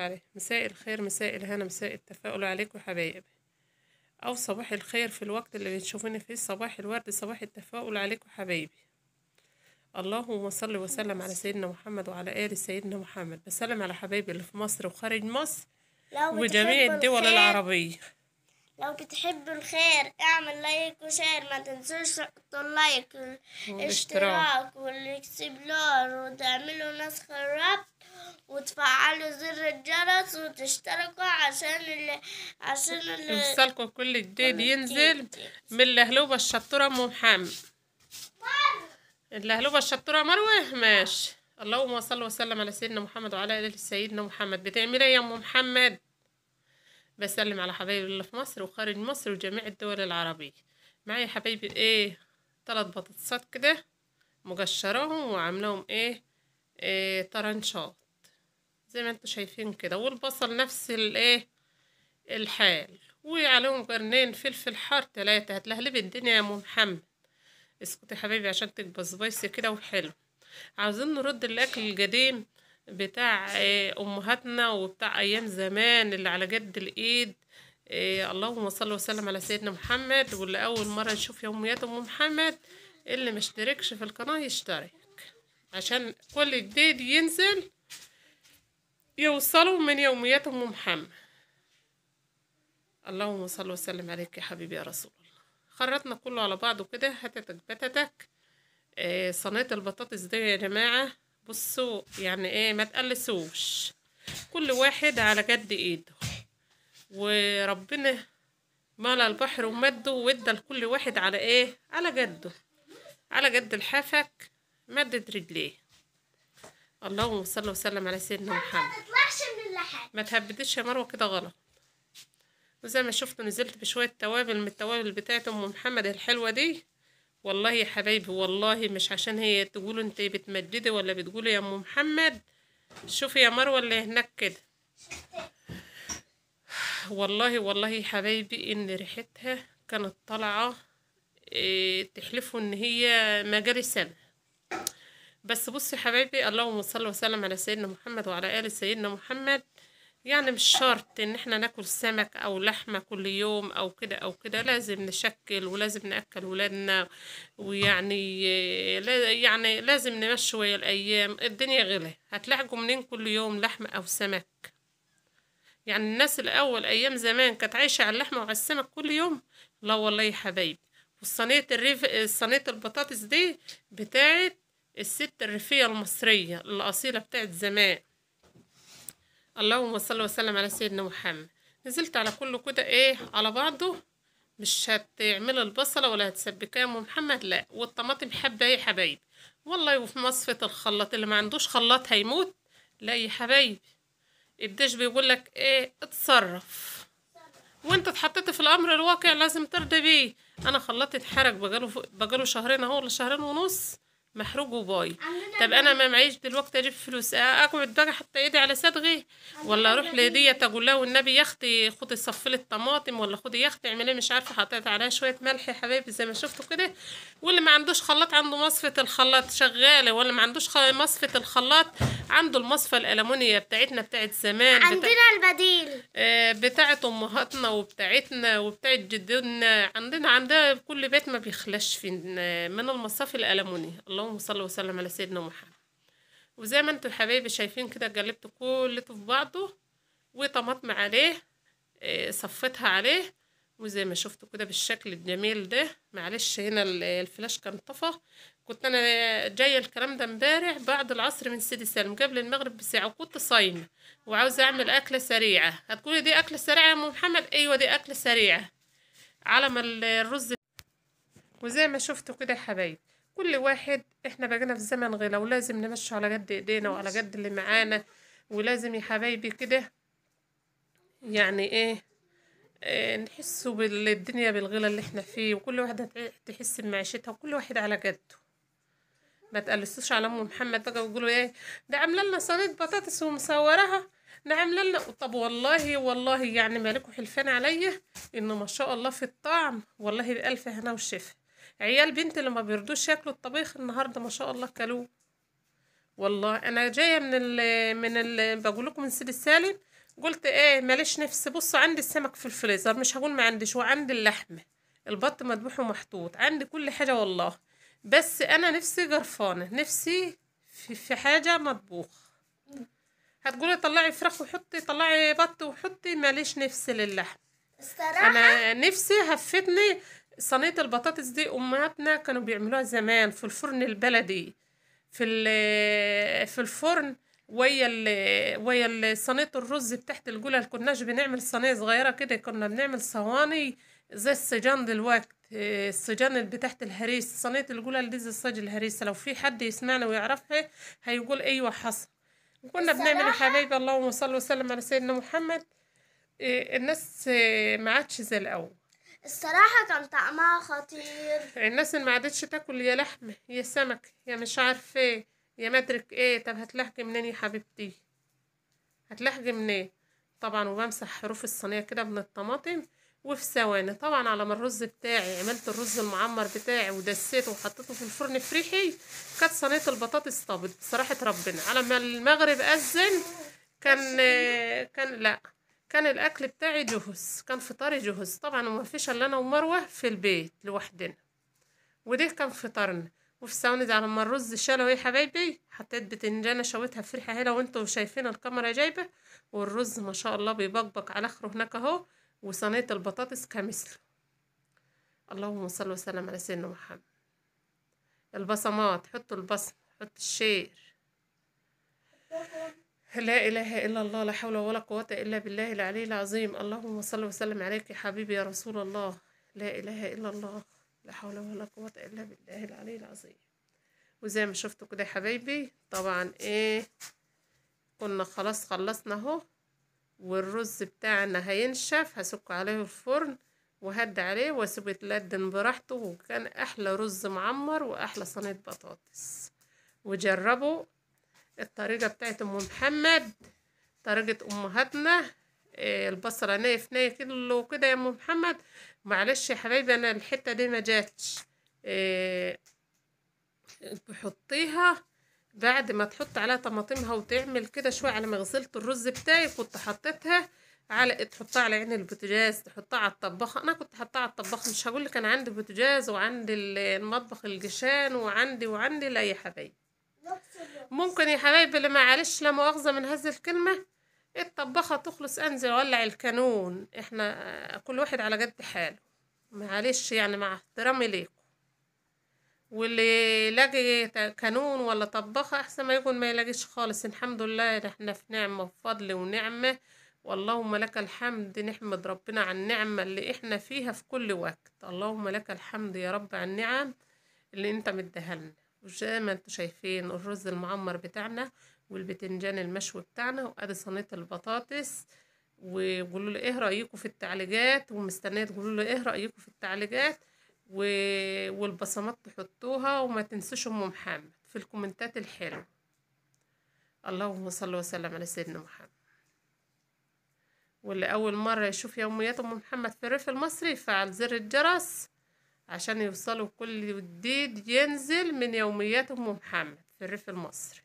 عليه. مساء الخير، مساء الهنا، مساء التفاؤل عليكم حبايبي، او صباح الخير في الوقت اللي بتشوفوني فيه. صباح الورد، صباح التفاؤل عليكم حبايبي. اللهم صل وسلم على سيدنا محمد وعلى آل سيدنا محمد. بسلم على حبايبي اللي في مصر وخارج مصر وجميع الدول العربية. لو بتحبوا الخير اعمل لايك وشير، ما تنسوش تحطوا اللايك والاشتراك والاكسبلور وتعملوا نسخ الربط وتفعلوا زر الجرس وتشتركوا عشان يوصلكم كل جديد ينزل من اللهلوبة الشطورة ام محمد. اللهلوبة الشطورة مروة ماشي. اللهم صل وسلم على سيدنا محمد وعلى آل سيدنا محمد. بتعملي ايه يا ام محمد؟ بسلم على حبايبي اللي في مصر وخارج مصر وجميع الدول العربية. معايا حبايبي 3 بطاطسات كده مقشراهم وعاملاهم طرنشات زي ما انتوا شايفين كده، والبصل نفس الحال، وعليهم قرنين فلفل حار 3. هتلهلبي الدنيا يا ام محمد. اسكتي يا حبايبي عشان تبقى سبايسي كده وحلو. عاوزين نرد الاكل القديم بتاع امهاتنا وبتاع ايام زمان اللي على قد الايد. اللهم صل وسلم على سيدنا محمد. واللي اول مره يشوف يوميات ام محمد اللي مشتركش في القناه يشترك عشان كل جديد ينزل يوصلوا من يوميات ام محمد. اللهم صل وسلم عليك يا حبيبي يا رسول الله. خرطنا كله على بعضه كده. هاتتك بتتك صينيه البطاطس دي يا جماعه. بصوا يعني ما تقلسوش، كل واحد على قد ايده، وربنا ملا البحر ومده وادى لكل واحد على على قده، على قد الحافك مدد رجليه. اللهم صل وسلم على سيدنا محمد. ما تهبدش يا مروه كده غلط. وزي ما شفتوا نزلت بشويه توابل من التوابل بتاعت ام محمد الحلوه دي. والله يا حبايبي والله مش عشان هي تقولوا انت بتمجدي ولا بتقولي يا ام محمد. شوفي يا مروه اللي هناك كده، والله يا حبايبي ان ريحتها كانت طالعه تحلفوا ان هي مجاري سنه. بس بصي يا حبايبي، اللهم صل وسلم على سيدنا محمد وعلى آل سيدنا محمد. يعني مش شرط ان احنا ناكل سمك او لحمة كل يوم او كده او كده، لازم نشكل ولازم ناكل ولادنا، ويعني يعني لازم نمشي ويا الايام. الدنيا غلى، هتلاحقوا منين كل يوم لحمة او سمك؟ يعني الناس الاول ايام زمان كانت عايشة على اللحمة وعلى السمك كل يوم؟ لا والله يا حبايبي. والصينية صينية البطاطس دي بتاعت الست الريفية المصرية الأصيلة بتاعت زمان. اللهم صل وسلم على سيدنا محمد. نزلت على كله كده على بعضه. مش هتعمل البصلة ولا هتسبكها يا ام محمد، لا. والطماطم حبة يا حبايبي والله. وفي مصفة الخلاط اللي ما عندوش خلاط هيموت. لا يا حبايبي، الدش بيقولك اتصرف، وانت اتحطيت في الامر الواقع لازم ترضي بيه. انا خلاطي اتحرق بقاله شهرين اهو ولا شهرين ونص محروق وباي. طب انا ما معيش دلوقتي اجيب فلوس، اقعد بقى حتى ايدي على صدغي، ولا اروح لدية اقول لها والنبي يا اختي خدي صفي لي الطماطم، ولا خدي يا اختي اعملي مش عارفه حطيت عليها شويه ملح يا حبايبي زي ما شفتوا كده. واللي ما عندوش خلاط عنده مصفة الخلاط شغاله، ولا ما عندوش مصفة الخلاط عنده المصفى الالمونيه بتاعتنا بتاعت زمان. عندنا البديل بتاعت امهاتنا وبتاعتنا وبتاعت جدودنا. عندنا كل بيت ما بيخلاش في من المصافي الالمونيه. اللهم صل وسلم على سيدنا محمد. وزي ما انتوا حبايبي شايفين كده قلبت كله في بعضه وطماطم عليه صفتها عليه. وزي ما شفتوا كده بالشكل الجميل ده. معلش هنا الفلاش كان طفى. كنت انا جايه الكلام ده امبارح بعد العصر من سيدي سالم قبل المغرب بساعه، وكنت صايمه وعاوزه اعمل اكله سريعه. هتقولي دي اكله سريعه يا ام محمد؟ ايوه دي اكله سريعه على ما الرز. وزي ما شفتوا كده يا حبايبي كل واحد احنا بقينا في زمن غلا، ولازم نمشي على قد ايدينا وعلى قد اللي معانا. ولازم يا حبايبي كده يعني نحسوا بالدنيا بالغلا اللي احنا فيه، وكل واحدة تحس بمعيشتها وكل واحد على قده. ما تقلسوش على ام محمد بقى ويقولوا ده عامله لنا صينيه بطاطس ومصورها، ده عامله لنا. طب والله يعني مالكوا حلفان عليا انه ما شاء الله في الطعم والله بألف هنا والشفا. عيال بنت اللي ما بيرضوش ياكلوا الطبيخ النهارده ما شاء الله كلوه، والله انا جايه بقول لكم من سيد السالم. قلت ايه ماليش نفس. بصوا عندي السمك في الفريزر، مش هقول ما عنديش، وعندي اللحمه، البط مذبوح ومحطوط، عندي كل حاجه والله. بس انا نفسي قرفانه، نفسي في حاجه مطبوخ. هتقولي طلعي فراخ وحطي، طلعي بط وحطي، ماليش نفس للحم. الصراحة انا نفسي هفتني صينيه البطاطس دي، امهاتنا كانوا بيعملوها زمان في الفرن البلدي، في الفرن، صينيه الرز بتاعت الجولة. كناش بنعمل صينيه صغيره كده، كنا بنعمل صواني زي الصجان دلوقت. الصجان اللي بتاعت الهريس، صينيه الجولة دي زي الصاج الهريسه. لو في حد يسمعنا ويعرفها هيقول ايوه حصل. وكنا بنعمل يا الصراحة حبايبي، اللهم صل وسلم على سيدنا محمد. الناس ما عادش زي الاول. الصراحة كان طعمها خطير. الناس اللي ما عادتش تاكل يا لحمه يا سمك يا مش عارف ايه يا مدرك ايه. طب هتلحقي منين يا حبيبتي؟ هتلحقي منين؟ طبعا. وبمسح حروف الصينيه كده من الطماطم، وفي ثواني طبعا على ما الرز بتاعي، عملت الرز المعمر بتاعي ودسيته وحطيته في الفرن في ريحي، كانت صينيه البطاطس طابت بصراحه ربنا. على ما المغرب اذن كان لا، كان الاكل بتاعي جهز، كان فطاري جهز طبعا. وما فيش الا انا ومروه في البيت لوحدنا، ودي كان فطارنا. وفي ثواني على ما الرز شالوا يا حبايبي، حطيت بتنجانه شويتها في ريحه هنا، وانتوا شايفين الكاميرا جايبه، والرز ما شاء الله بيبقبق على اخره هناك اهو، وصينيه البطاطس كمثله. اللهم صل وسلم على سيدنا محمد. البصمات، حطوا البصم، حط الشير. لا إله إلا الله، لا حول ولا قوة إلا بالله العلي العظيم. اللهم صل وسلم عليك يا حبيبي يا رسول الله. لا إله إلا الله، لا حول ولا قوة إلا بالله العلي العظيم. وزي ما شفتوا كده يا حبايبي، طبعا إيه، كنا خلاص خلصنا اهو، والرز بتاعنا هينشف، هسك عليه الفرن وهد عليه واسيبه يتلدن براحته. وكان أحلى رز معمر وأحلى صينية بطاطس. وجربوا الطريقة بتاعت أم محمد، طريقة أمهاتنا. البصلة ناي في ناي كله كده يا أم محمد. معلش يا حبايبي أنا الحتة دي ما جاتش. تحطيها بعد ما تحط عليها طماطمها وتعمل كده شوية. على ما غسلت الرز بتاعي كنت حطيتها على، تحطها على عين البوتاجاز، تحطها على الطباخ. انا كنت حطها على الطباخ، مش هقول لك انا عندي بوتاجاز وعندي المطبخ الجشان وعندي لا يا حبايبي. ممكن يا حبايبي اللي معلش لا مؤاخذة من هذه الكلمة، الطباخة تخلص انزل ولع الكانون. احنا كل واحد على قد حاله، معلش يعني مع احترامي ليكم. واللي يلاقي كانون ولا طباخة احسن ما يكون ما يلاقيش خالص. الحمد لله احنا في نعمة وفضل ونعمة، واللهم لك الحمد. نحمد ربنا على النعمة اللي احنا فيها في كل وقت. اللهم لك الحمد يا رب على النعم اللي انت مديها لنا. وزي ما انتوا شايفين الرز المعمر بتاعنا والبتنجان المشوي بتاعنا، وادي صينية البطاطس. وقولوا لي ايه رأيكم في التعليقات، ومستنية تقولوا لي ايه رأيكم في التعليقات. و... والبصمات تحطوها، وما تنسوش ام محمد في الكومنتات الحلوة. اللهم صل وسلم على سيدنا محمد. واللي اول مرة يشوف يوميات ام محمد في الريف المصري يفعل زر الجرس عشان يوصلوا كل جديد ينزل من يوميات ام محمد في الريف المصري.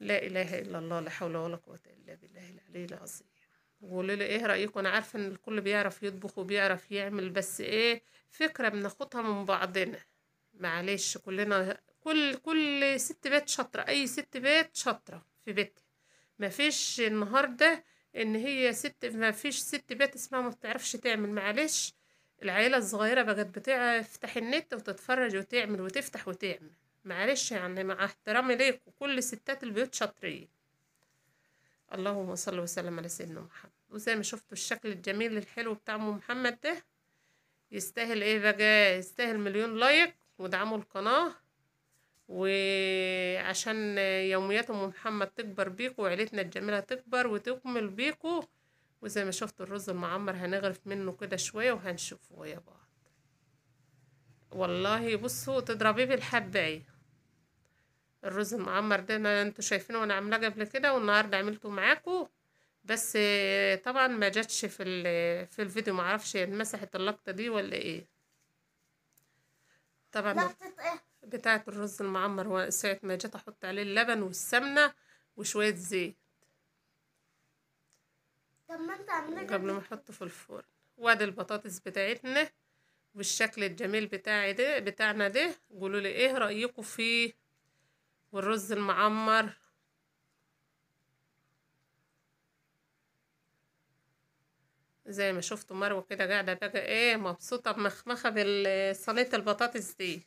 لا اله الا الله، لا حول ولا قوة الا بالله العلي العظيم. وقولوا لي ايه رأيكم. انا عارفة ان الكل بيعرف يطبخ وبيعرف يعمل، بس ايه، فكرة بناخدها من بعضنا. معلش كلنا، كل ست بيت شاطرة، اي ست بيت شاطرة في بيتها. ما فيش النهاردة ان هي ست، ما فيش ست بيت اسمها ما بتعرفش تعمل. معلش العيلة الصغيرة بقت بتفتح النت وتتفرج وتعمل وتفتح وتعمل. معلش يعني مع احترامي ليك، وكل ستات البيوت شاطرين. اللهم صل وسلم على سيدنا محمد. وزي ما شفتوا الشكل الجميل الحلو بتاع ام محمد ده، يستاهل ايه بقى، يستاهل مليون لايك. ودعموا القناة، وعشان يوميات ام محمد تكبر بيكو، وعيلتنا الجميلة تكبر وتكمل بيكو. وزي ما شفتوا الرز المعمر هنغرف منه كده شوية وهنشوفه يا بعض. والله بصوا تضربيه بالحباية. الرز المعمر ده انتوا شايفينه وانا عاملاه قبل كده، والنهارده عملته معاكم. بس طبعا ما جاتش في الفيديو، معرفش مسحت اللقطة دي ولا ايه. طبعا لقطة ايه؟ بتاعة الرز المعمر، وساعة ما جيت احط عليه اللبن والسمنة وشوية زيت طب ما انت عامله قبل ما احطه في الفرن. وادي البطاطس بتاعتنا والشكل الجميل بتاعنا ده. قولوا لي ايه رأيكم فيه. والرز المعمر زي ما شفتوا مروة كده قاعدة بقى ايه مبسوطة بمخمخة بالصينية البطاطس دي.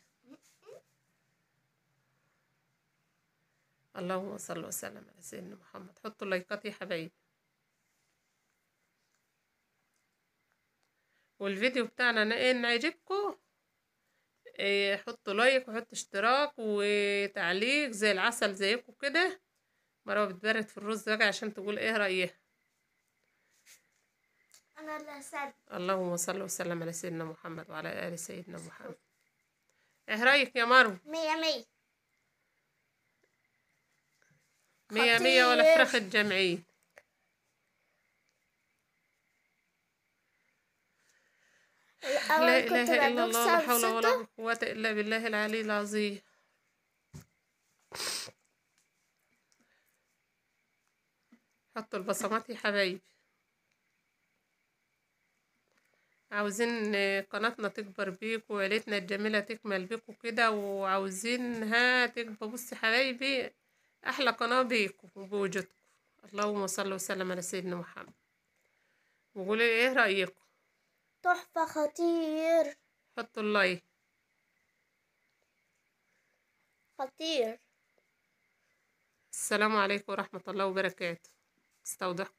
اللهم صل وسلم على سيدنا محمد. حطوا لايكات يا حبايبي. والفيديو بتاعنا ان عجبكم إيه حطوا لايك وحطوا اشتراك وتعليق زي العسل زيكم كده. مروة بتبرد في الرز بقى عشان تقول ايه رأيها. انا اللي هسد. اللهم صل وسلم على سيدنا محمد وعلى آل سيدنا محمد. ايه رأيك يا مروة؟ 100 مية مية ولا خطير. فراخ الجمعية؟ لا الاول كنت إله إلا الله، لا بكسر حول ولا صوته. قوة إلا بالله العلي العظيم. حطوا البصمات يا حبايبي. عاوزين قناتنا تكبر بيكوا وعيلتنا الجميلة تكمل بيكوا كده، وعاوزينها تكبر. بصي حبايبي أحلى قناة بيكوا وبوجودكم. اللهم صل وسلم على سيدنا محمد. وقولي ايه رأيكم. تحفة خطير. حطوا اللايك. خطير. السلام عليكم ورحمة الله وبركاته. استودعكم.